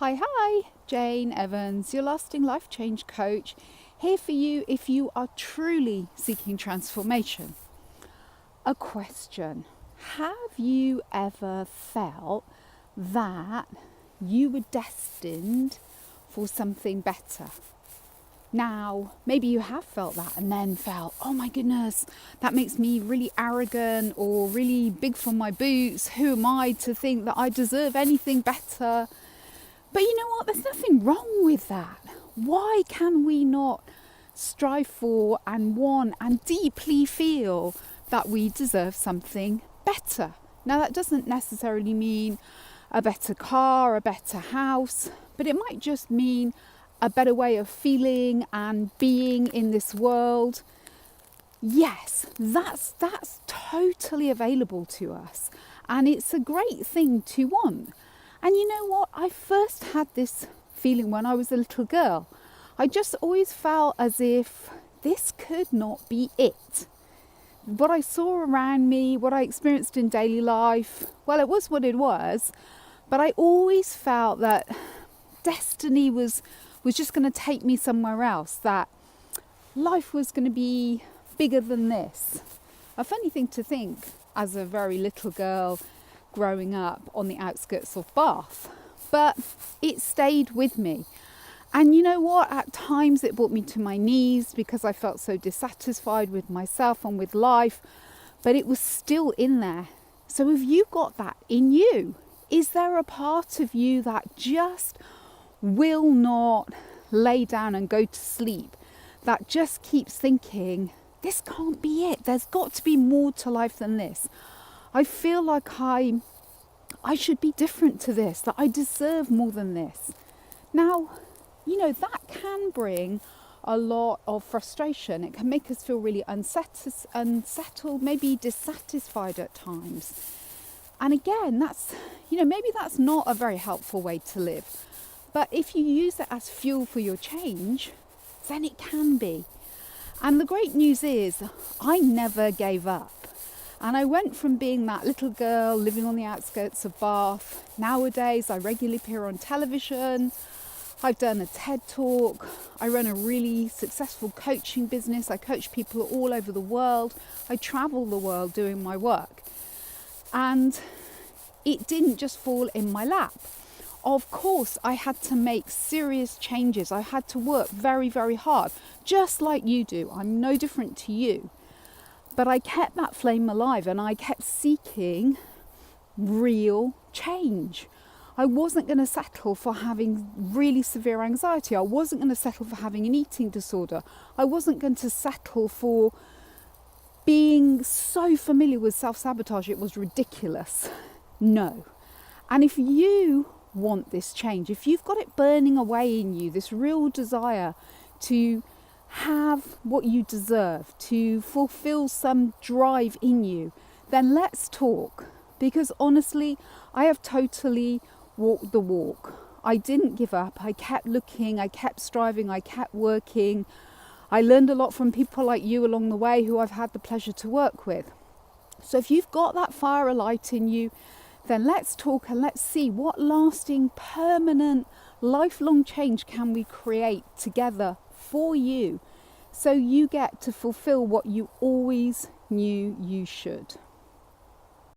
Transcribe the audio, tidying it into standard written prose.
Hi, Jane Evans, your lasting life change coach, here for you if you are truly seeking transformation. A question: have you ever felt that you were destined for something better? Now, maybe you have felt that and then felt, oh my goodness, that makes me really arrogant or really big for my boots. Who am I to think that I deserve anything better? But you know what? There's nothing wrong with that. Why can we not strive for and want and deeply feel that we deserve something better? Now, that doesn't necessarily mean a better car, a better house, but it might just mean a better way of feeling and being in this world. Yes, that's totally available to us, and it's a great thing to want. And you know what? I first had this feeling when I was a little girl. I just always felt as if this could not be it. What I saw around me, what I experienced in daily life, well, it was what it was. But I always felt that destiny was just going to take me somewhere else, that life was going to be bigger than this. A funny thing to think as a very little girl growing up on the outskirts of Bath, but it stayed with me. And you know what? At times it brought me to my knees because I felt so dissatisfied with myself and with life, but it was still in there. So have you got that in you? Is there a part of you that just will not lay down and go to sleep, that just keeps thinking, this can't be it, there's got to be more to life than this? I feel like I should be different to this, that I deserve more than this. Now, you know, that can bring a lot of frustration. It can make us feel really unsettled, maybe dissatisfied at times. And again, maybe that's not a very helpful way to live. But if you use it as fuel for your change, then it can be. And the great news is, I never gave up. And I went from being that little girl living on the outskirts of Bath. Nowadays, I regularly appear on television. I've done a TED talk. I run a really successful coaching business. I coach people all over the world. I travel the world doing my work. And it didn't just fall in my lap. Of course, I had to make serious changes. I had to work very, very hard, just like you do. I'm no different to you. But I kept that flame alive and I kept seeking real change. I wasn't going to settle for having really severe anxiety. I wasn't going to settle for having an eating disorder. I wasn't going to settle for being so familiar with self-sabotage it was ridiculous. No. And if you want this change, if you've got it burning away in you, this real desire to have what you deserve, to fulfill some drive in you, then let's talk. Because honestly, I have totally walked the walk. I didn't give up. I kept looking, I kept striving, I kept working. I learned a lot from people like you along the way who I've had the pleasure to work with. So if you've got that fire alight in you, then let's talk and let's see what lasting, permanent, lifelong change can we create together for you, so you get to fulfill what you always knew you should.